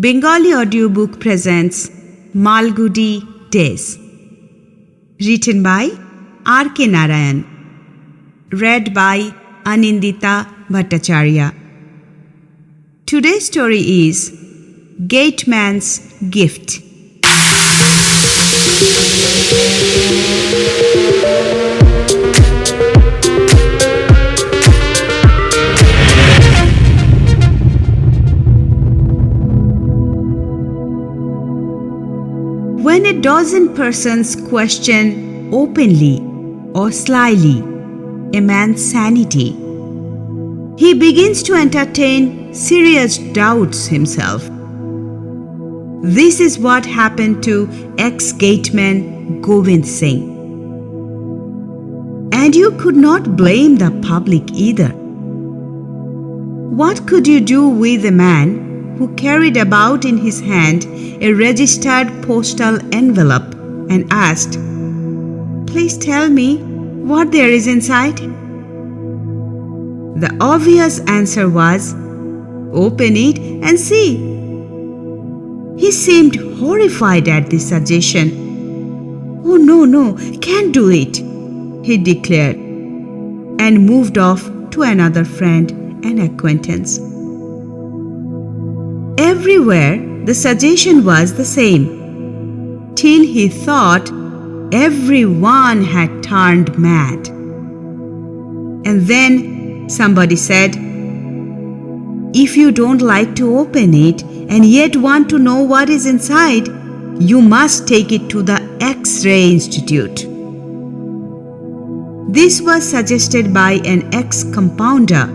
Bengali audiobook presents Malgudi Days. Written by R.K. Narayan. Read by Anindita Bhattacharya. Today's story is Gateman's Gift. When a dozen persons question openly or slyly a man's sanity, he begins to entertain serious doubts himself. This is what happened to ex-gateman Govind Singh. And you could not blame the public either. What could you do with a man who carried about in his hand a registered postal envelope and asked, "Please tell me what there is inside?" The obvious answer was, "Open it and see." He seemed horrified at this suggestion. "Oh, no, can't do it," he declared, and moved off to another friend and acquaintance. Everywhere the suggestion was the same, till he thought everyone had turned mad. And then somebody said, "If you don't like to open it and yet want to know what is inside, you must take it to the X-ray Institute." This was suggested by an ex-compounder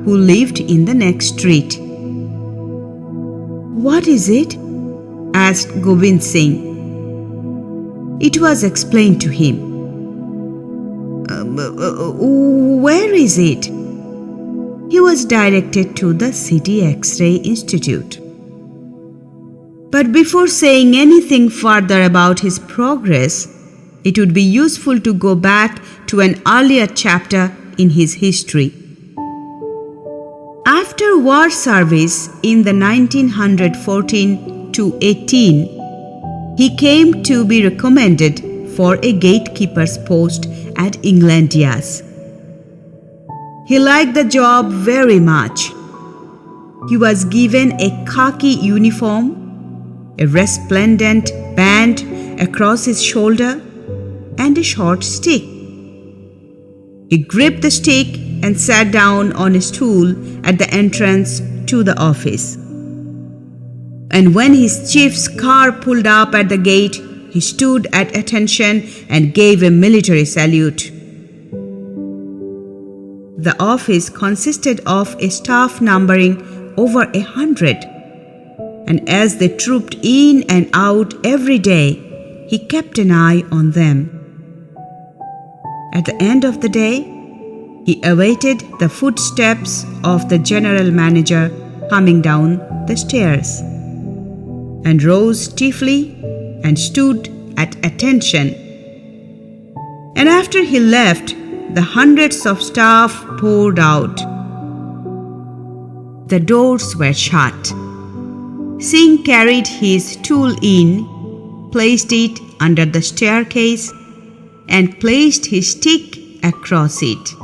who lived in the next street. "What is it?" asked Govind Singh. It was explained to him. Where is it?" He was directed to the City X-ray Institute. But before saying anything further about his progress, it would be useful to go back to an earlier chapter in his history. After war service in the 1914-18, he came to be recommended for a gatekeeper's post at England Yards. He liked the job very much. He was given a khaki uniform, a resplendent band across his shoulder, and a short stick. He gripped the stick and sat down on a stool at the entrance to the office. And when his chief's car pulled up at the gate, he stood at attention and gave a military salute. The office consisted of a staff numbering over 100, and as they trooped in and out every day, he kept an eye on them. At the end of the day, he awaited the footsteps of the general manager coming down the stairs, and rose stiffly and stood at attention. And after he left, the hundreds of staff poured out. The doors were shut. Singh carried his tool in, placed it under the staircase, and placed his stick across it.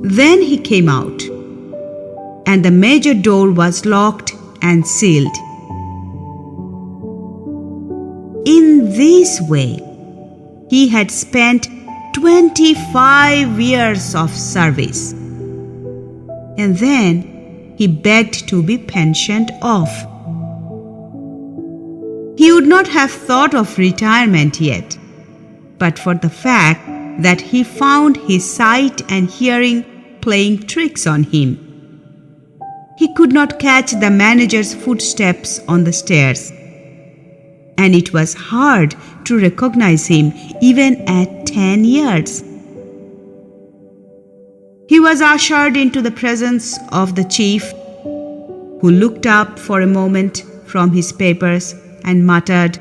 Then he came out, and the major door was locked and sealed. In this way, he had spent 25 years of service, and then he begged to be pensioned off. He would not have thought of retirement yet, but for the fact that he found his sight and hearing playing tricks on him. He could not catch the manager's footsteps on the stairs, and it was hard to recognize him even at 10 years. He was ushered into the presence of the chief, who looked up for a moment from his papers and muttered,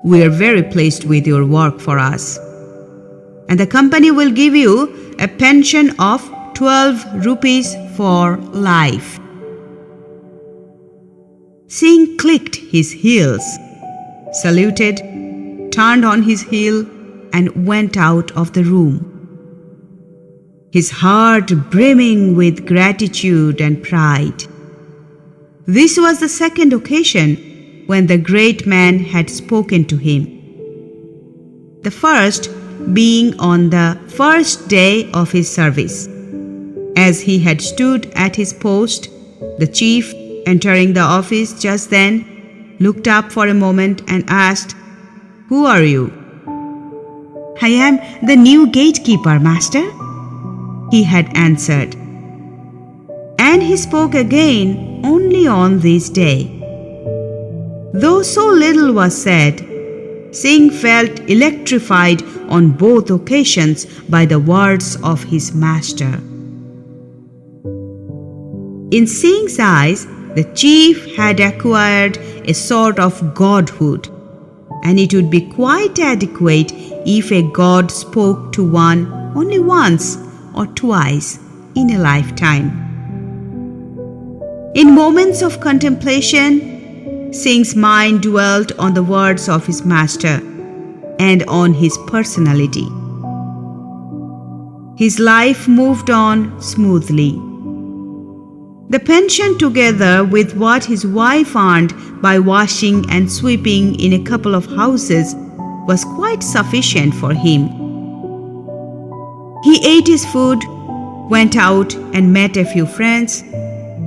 "We are very pleased with your work for us, and the company will give you a pension of 12 rupees for life." Singh clicked his heels, saluted, turned on his heel, and went out of the room, his heart brimming with gratitude and pride. This was the second occasion when the great man had spoken to him. The first being on the first day of his service. As he had stood at his post, the chief, entering the office just then, looked up for a moment and asked, "Who are you?" "I am the new gatekeeper, master," he had answered. And he spoke again only on this day. Though so little was said, Singh felt electrified on both occasions by the words of his master. In Singh's eyes, the chief had acquired a sort of godhood, and it would be quite adequate if a god spoke to one only once or twice in a lifetime. In moments of contemplation, Singh's mind dwelt on the words of his master and on his personality. His life moved on smoothly. The pension, together with what his wife earned by washing and sweeping in a couple of houses, was quite sufficient for him. He ate his food, went out and met a few friends,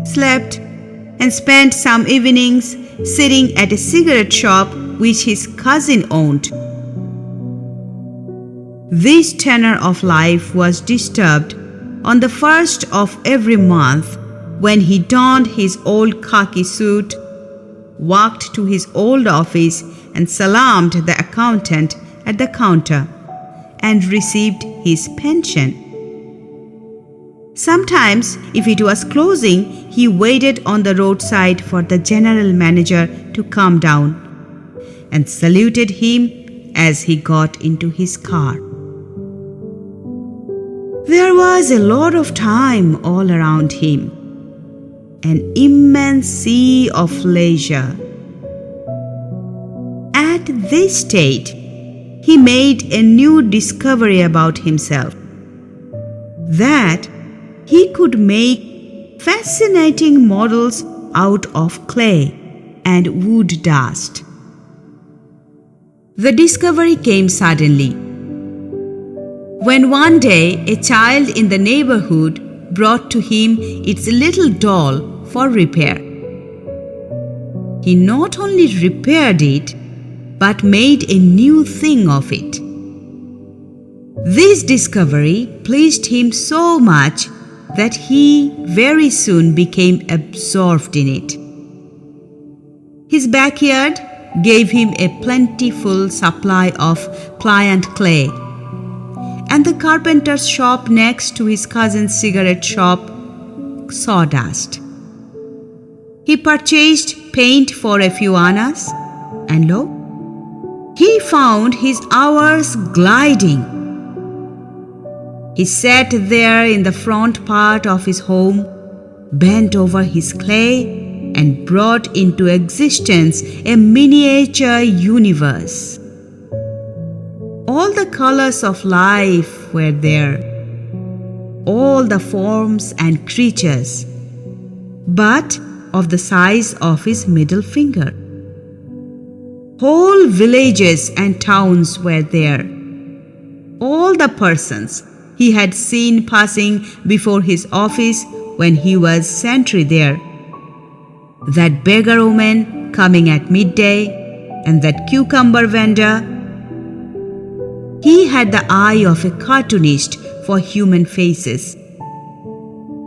slept, and spent some evenings sitting at a cigarette shop which his cousin owned. This tenor of life was disturbed on the first of every month when he donned his old khaki suit, walked to his old office and salaamed the accountant at the counter and received his pension. Sometimes, if it was closing, he waited on the roadside for the general manager to come down and saluted him as he got into his car. There was a lot of time all around him, an immense sea of leisure. At this state, he made a new discovery about himself, that he could make fascinating models out of clay and wood dust. The discovery came suddenly, when one day a child in the neighborhood brought to him its little doll for repair. He not only repaired it, but made a new thing of it. This discovery pleased him so much that he very soon became absorbed in it. His backyard gave him a plentiful supply of pliant clay, and the carpenter's shop next to his cousin's cigarette shop, sawdust. He purchased paint for a few annas, and lo, he found his hours gliding. He sat there in the front part of his home, bent over his clay, and brought into existence a miniature universe. All the colors of life were there, all the forms and creatures, but of the size of his middle finger. Whole villages and towns were there. All the persons he had seen passing before his office when he was sentry there. That beggar woman coming at midday, and that cucumber vendor. He had the eye of a cartoonist for human faces.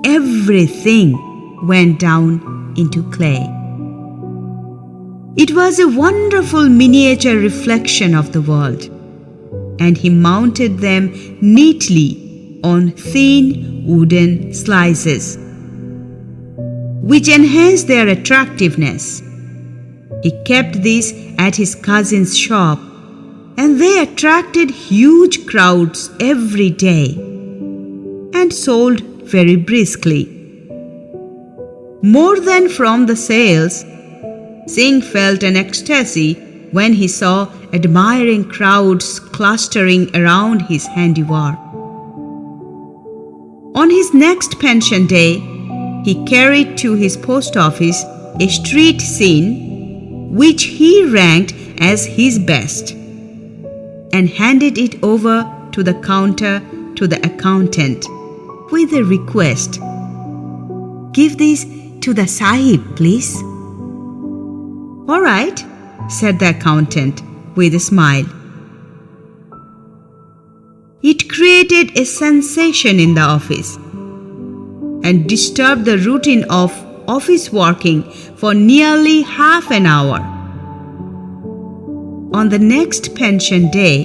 Everything went down into clay. It was a wonderful miniature reflection of the world, and he mounted them neatly on thin wooden slices, which enhanced their attractiveness. He kept these at his cousin's shop, and they attracted huge crowds every day and sold very briskly. More than from the sales, Singh felt an ecstasy when he saw admiring crowds clustering around his handiwork. On his next pension day, he carried to his post office a street scene which he ranked as his best and handed it over to the counter to the accountant with a request, "Give this to the Sahib, please." "All right," said the accountant with a smile. It created a sensation in the office and disturbed the routine of office working for nearly half an hour. On the next pension day,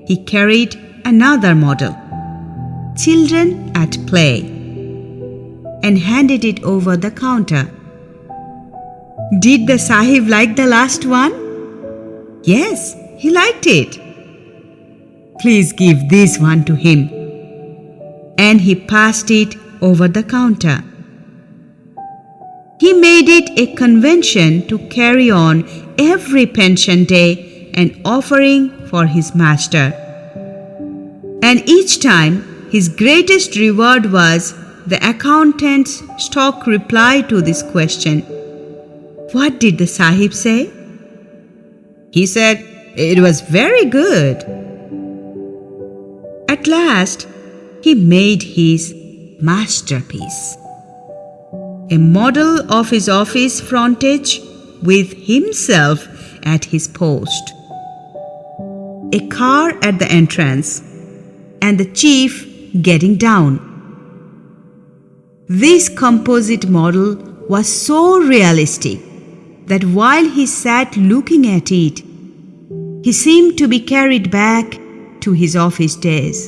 he carried another model, "Children at Play," and handed it over the counter. Did the Sahib like the last one? Yes, he liked it. "Please give this one to him." And he passed it over the counter. He made it a convention to carry on every pension day an offering for his master. And each time his greatest reward was the accountant's stock reply to this question. What did the Sahib say? He said, "It was very good." At last, he made his masterpiece, a model of his office frontage with himself at his post, a car at the entrance, and the chief getting down. This composite model was so realistic that while he sat looking at it, he seemed to be carried back to his office days.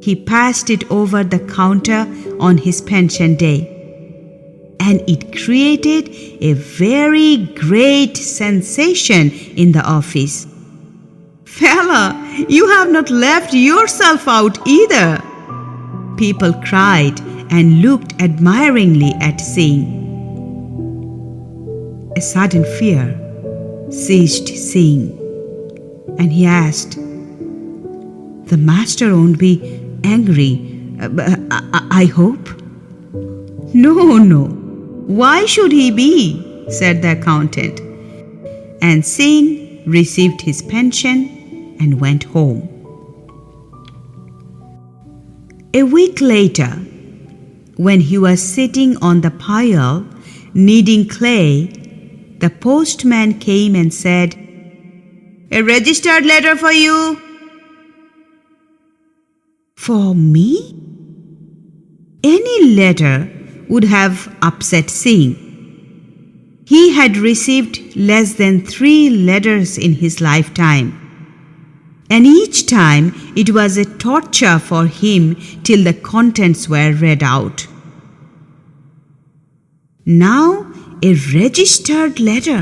He passed it over the counter on his pension day, and it created a very great sensation in the office. "Fella, you have not left yourself out either," people cried and looked admiringly at Singh. A sudden fear seized Singh, and he asked, "The master won't be angry, I hope?" No. Why should he be?" said the accountant. And Singh received his pension and went home. A week later, when he was sitting on the pile kneading clay, the postman came and said, "A registered letter for you." For me? Any letter would have upset Singh. He had received less than 3 letters in his lifetime, and each time it was a torture for him till the contents were read out. Now a registered letter.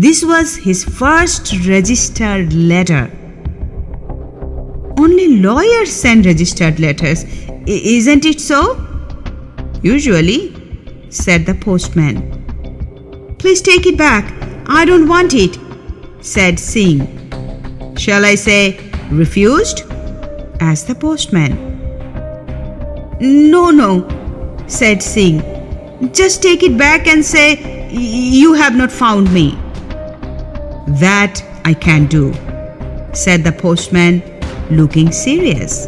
This was his first registered letter. Only lawyers send registered letters, isn't it so? Usually, said the postman. Please take it back. I don't want it, said Singh. Shall I say refused? asked the postman. No, said Singh. Just take it back and say you have not found me. That I can do, said the postman, looking serious.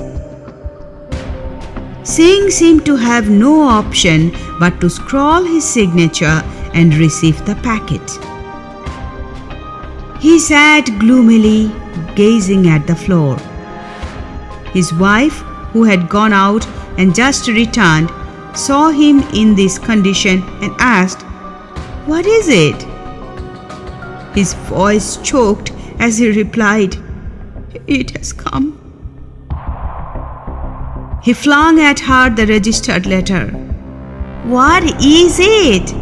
Singh seemed to have no option but to scrawl his signature and receive the packet. He sat gloomily gazing at the floor. His wife, who had gone out and just returned, saw him in this condition and asked, "What is it?" His voice choked as he replied, "It has come." He flung at her the registered letter. "What is it?"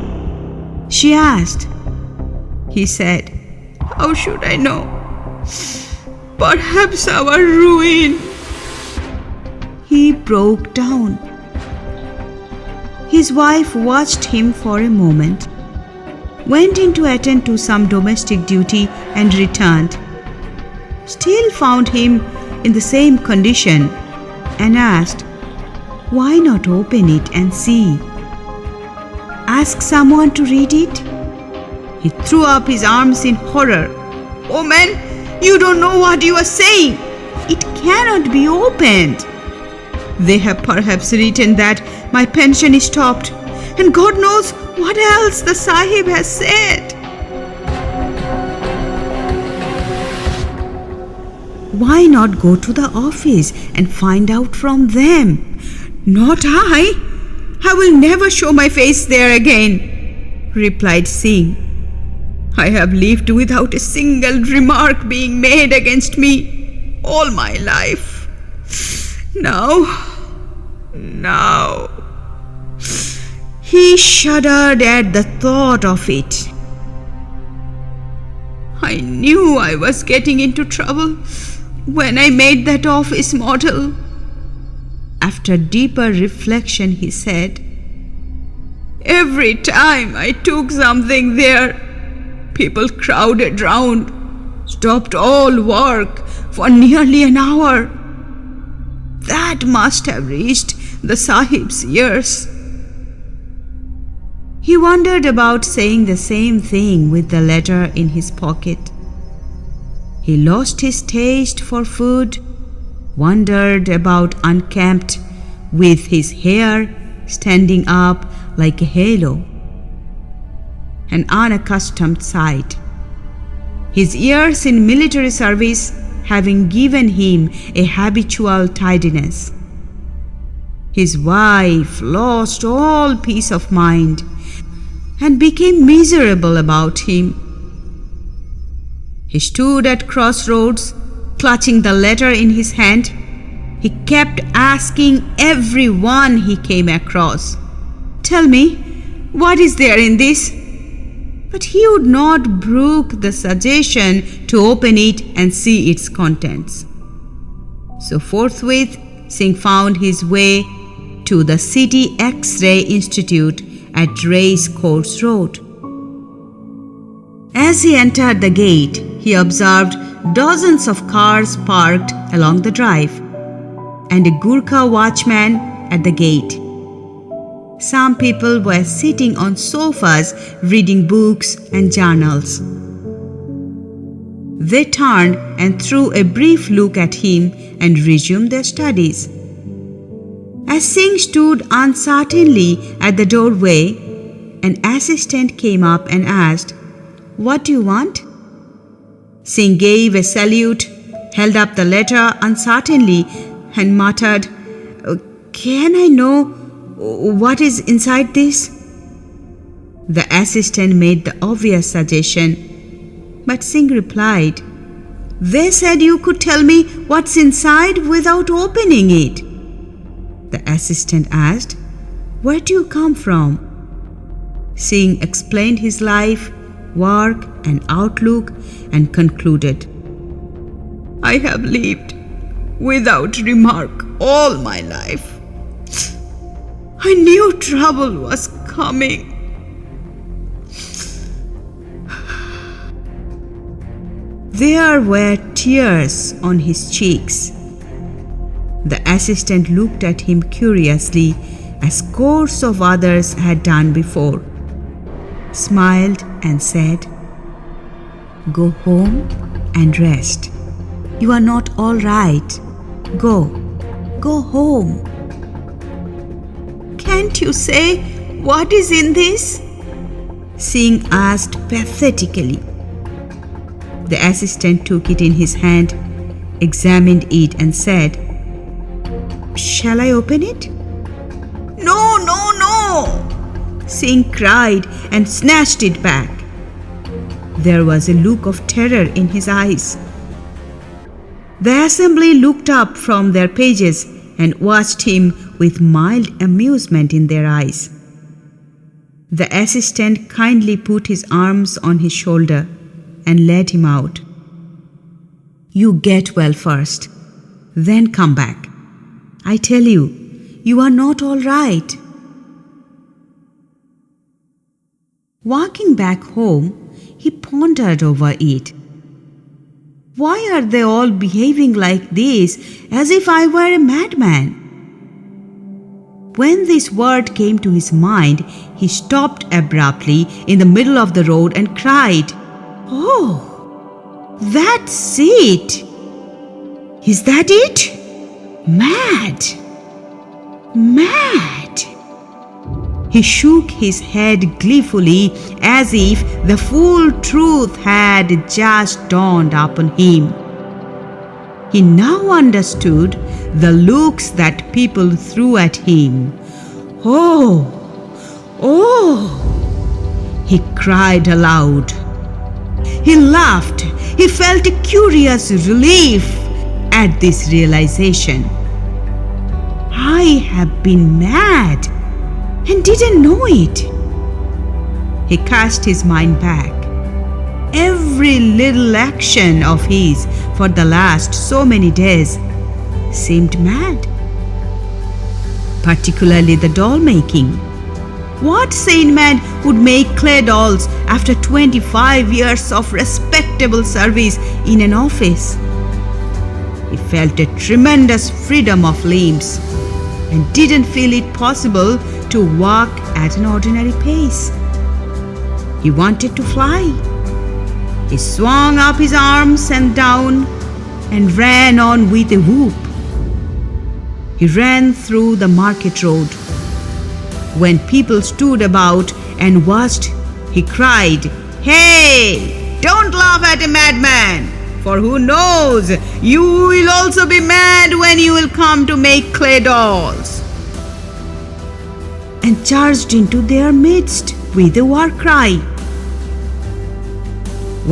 she asked. He said, "How should I know? Perhaps our ruin." He broke down. His wife watched him for a moment, went in to attend to some domestic duty and returned. Still found him in the same condition and asked, "Why not open it and see? Ask someone to read it?" He threw up his arms in horror. "Oh man, you don't know what you are saying. It cannot be opened. They have perhaps written that my pension is stopped, and God knows what else the Sahib has said." Why not go to the office and find out from them? "Not I. I will never show my face there again," replied Singh. "I have lived without a single remark being made against me all my life. Now. He shuddered at the thought of it. "I knew I was getting into trouble when I made that office model." After deeper reflection, he said, "Every time I took something there, people crowded round, stopped all work for nearly an hour. That must have reached the Sahib's ears." He wondered about saying the same thing with the letter in his pocket. He lost his taste for food, wandered about unkempt, with his hair standing up like a halo, an unaccustomed sight. His years in military service having given him a habitual tidiness. His wife lost all peace of mind and became miserable about him. He stood at crossroads, clutching the letter in his hand. He kept asking everyone he came across, "Tell me, what is there in this?" But he would not brook the suggestion to open it and see its contents. So forthwith, Singh found his way to the City X-ray Institute at Race Course Road. As he entered the gate, he observed dozens of cars parked along the drive and a Gurkha watchman at the gate. Some people were sitting on sofas reading books and journals. They turned and threw a brief look at him and resumed their studies. As Singh stood uncertainly at the doorway, an assistant came up and asked, "What do you want?" Singh gave a salute, held up the letter uncertainly, and muttered, "Can I know what is inside this?" The assistant made the obvious suggestion, but Singh replied, "They said you could tell me what's inside without opening it." The assistant asked, "Where do you come from?" Singh explained his life, work and outlook and concluded, "I have lived without remark all my life. I knew trouble was coming." There were tears on his cheeks. The assistant looked at him curiously, as scores of others had done before, smiled and said, "Go home and rest. You are not all right. Go home." "Can't you say what is in this?" Singh asked pathetically. The assistant took it in his hand, examined it and said, "Shall I open it?" No, Singh cried and snatched it back. There was a look of terror in his eyes. The assembly looked up from their pages and watched him with mild amusement in their eyes. The assistant kindly put his arms on his shoulder and led him out. "You get well first, then come back. I tell you, you are not all right." Walking back home, he pondered over it. Why are they all behaving like this, as if I were a madman? When this word came to his mind, he stopped abruptly in the middle of the road and cried, "Oh, that's it! Is that it? Mad! Mad!" He shook his head gleefully as if the full truth had just dawned upon him. He now understood the looks that people threw at him. "Oh! Oh!" he cried aloud. He laughed. He felt a curious relief at this realization. I have been mad and didn't know it. He cast his mind back. Every little action of his for the last so many days seemed mad. Particularly the doll making. What sane man would make clay dolls after 25 years of respectable service in an office? He felt a tremendous freedom of limbs and didn't feel it possible to walk at an ordinary pace. He wanted to fly. He swung up his arms and down and ran on with a whoop. He ran through the market road. When people stood about and watched, he cried, "Hey, don't laugh at a madman, for who knows, you will also be mad when you will come to make clay dolls," and charged into their midst with a war cry.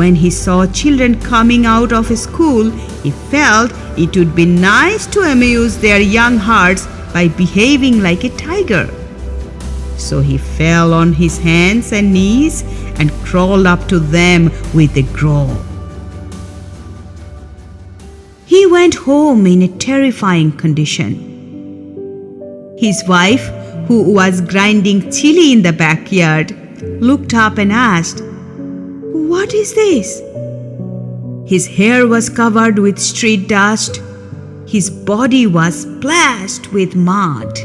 When he saw children coming out of school, he felt it would be nice to amuse their young hearts by behaving like a tiger. So he fell on his hands and knees and crawled up to them with a growl. He went home in a terrifying condition. His wife, who was grinding chili in the backyard, looked up and asked, "What is this?" His hair was covered with street dust. His body was splashed with mud.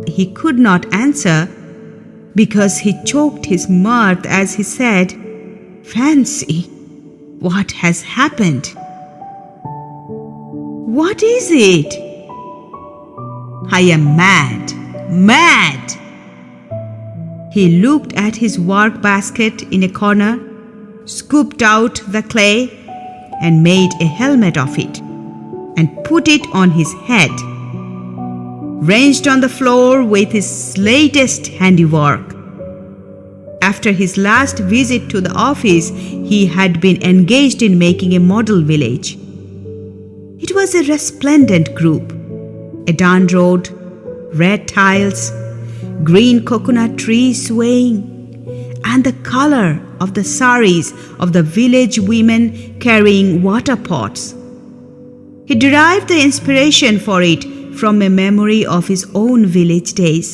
He could not answer because he choked his mirth as he said, "Fancy, what has happened?" "What is it?" "I am mad, mad." He looked at his work basket in a corner, scooped out the clay, and made a helmet of it, and put it on his head. Ranged on the floor with his latest handiwork. After his last visit to the office, he had been engaged in making a model village. It was a resplendent group. A darn road, red tiles, green coconut trees swaying, and the color of the saris of the village women carrying water pots. He derived the inspiration for it from a memory of his own village days.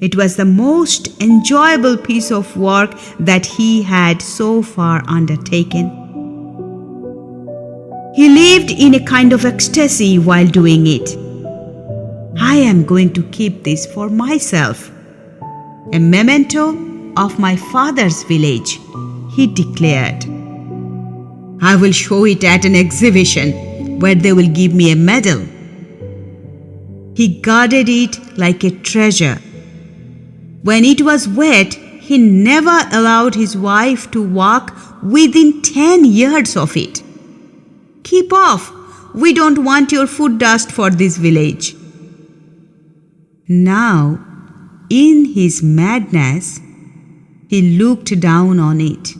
It was the most enjoyable piece of work that he had so far undertaken. He lived in a kind of ecstasy while doing it. "I am going to keep this for myself, a memento of my father's village," he declared. "I will show it at an exhibition where they will give me a medal." He guarded it like a treasure. When it was wet, he never allowed his wife to walk within 10 yards of it. "Keep off! We don't want your foot dust for this village." Now, in his madness, he looked down on it.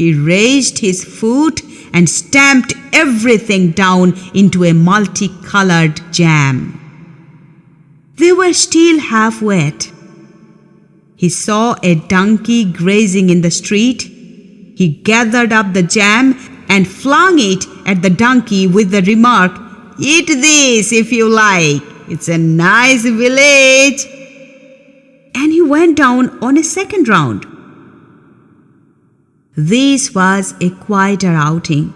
He raised his foot and stamped everything down into a multicolored jam. They were still half wet. He saw a donkey grazing in the street. He gathered up the jam and flung it at the donkey with the remark, "Eat this if you like. It's a nice village." And he went down on a second round. This was a quieter outing.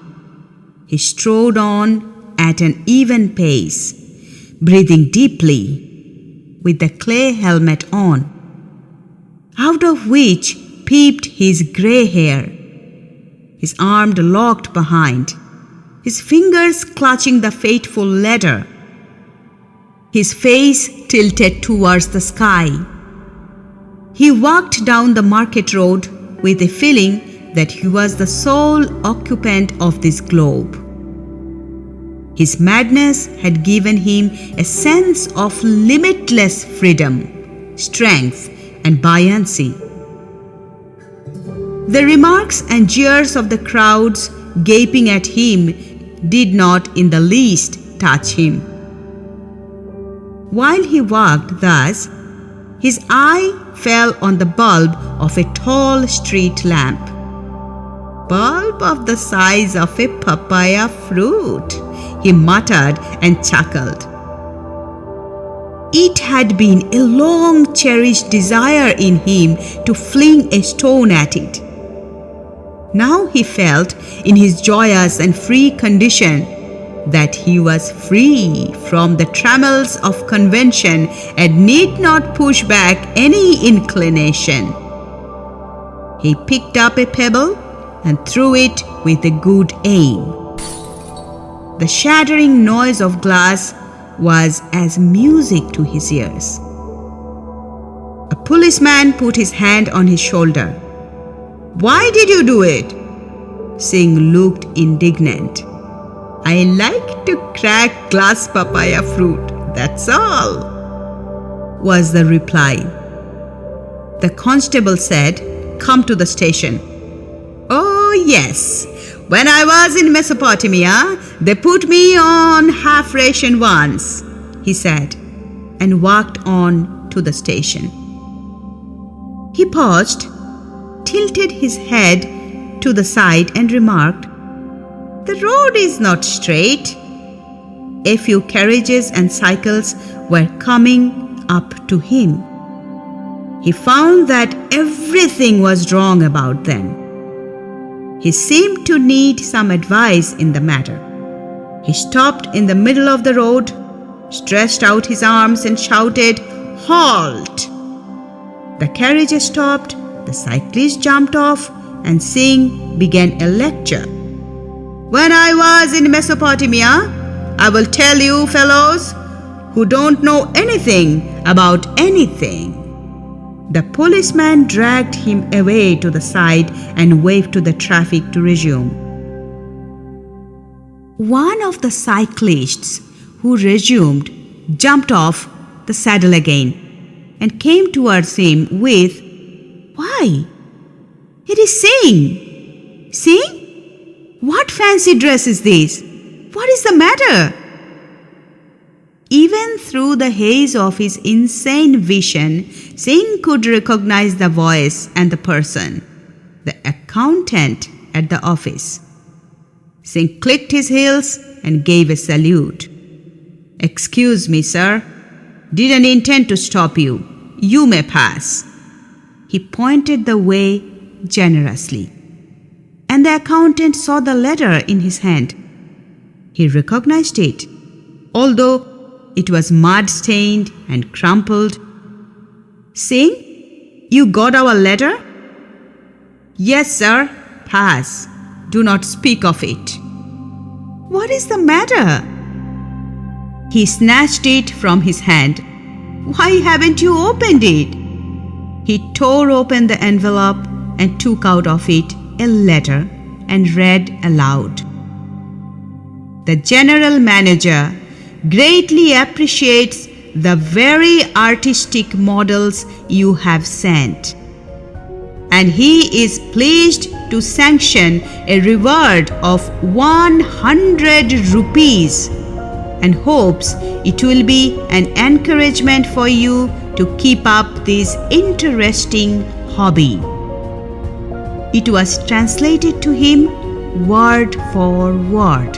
He strode on at an even pace, breathing deeply, with the clay helmet on, out of which peeped his grey hair, his arm locked behind, his fingers clutching the fateful letter, his face tilted towards the sky. He walked down the market road with a feeling that he was the sole occupant of this globe. His madness had given him a sense of limitless freedom, strength, and buoyancy. The remarks and jeers of the crowds gaping at him did not in the least touch him. While he walked thus, his eye fell on the bulb of a tall street lamp. "Bulb of the size of a papaya fruit," he muttered and chuckled. It had been a long cherished desire in him to fling a stone at it. Now he felt, in his joyous and free condition, that he was free from the trammels of convention and need not push back any inclination. He picked up a pebble and threw it with a good aim. The shattering noise of glass was as music to his ears. A policeman put his hand on his shoulder. "Why did you do it?" Singh looked indignant. "I like to crack glass papaya fruit, that's all," was the reply. The constable said, "Come to the station." "Oh yes, when I was in Mesopotamia, they put me on half ration once," he said, and walked on to the station. He paused, tilted his head to the side and remarked, "The road is not straight." A few carriages and cycles were coming up to him. He found that everything was wrong about them. He seemed to need some advice in the matter. He stopped in the middle of the road, stretched out his arms and shouted, "Halt!" The carriages stopped, the cyclist jumped off, and Singh began a lecture. "When I was in Mesopotamia, I will tell you fellows who don't know anything about anything." The policeman dragged him away to the side and waved to the traffic to resume. One of the cyclists who resumed jumped off the saddle again and came towards him with, "Why, it is Singh! Singh? What fancy dress is this? What is the matter?" Even through the haze of his insane vision, Singh could recognize the voice and the person, the accountant at the office. Singh clicked his heels and gave a salute. "Excuse me, sir. Didn't intend to stop you. You may pass." He pointed the way generously, and the accountant saw the letter in his hand. He recognized it, although it was mud-stained and crumpled. "Singh, you got our letter?" "Yes, sir. Pass. Do not speak of it." "What is the matter?" He snatched it from his hand. "Why haven't you opened it?" He tore open the envelope and took out of it a letter and read aloud. "The general manager greatly appreciates the very artistic models you have sent, and he is pleased to sanction a reward of 100 rupees and hopes it will be an encouragement for you to keep up this interesting hobby." It was translated to him word for word.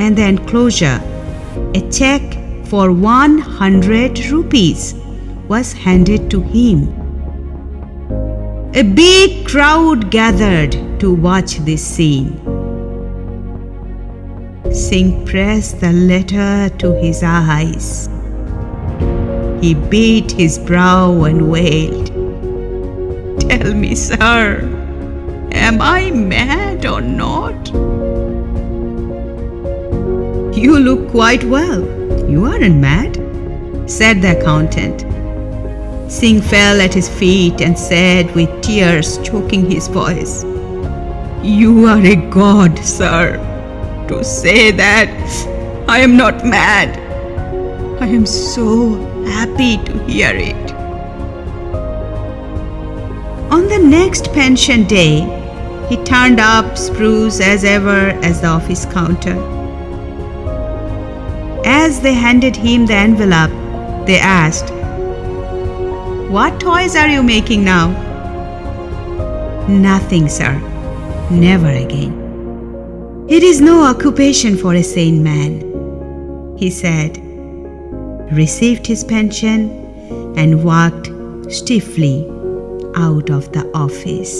And the enclosure, a check for 100 rupees, was handed to him. A big crowd gathered to watch this scene. Singh pressed the letter to his eyes. He beat his brow and wailed, "Tell me, sir, am I mad or not?" "You look quite well. You aren't mad," said the accountant. Singh fell at his feet and said with tears choking his voice, "You are a god, sir, to say that I am not mad. I am so happy to hear it." On the next pension day, he turned up spruce as ever as the office counter. As they handed him the envelope, they asked, "What toys are you making now?" "Nothing, sir. Never again. It is no occupation for a sane man," he said, received his pension, and walked stiffly out of the office.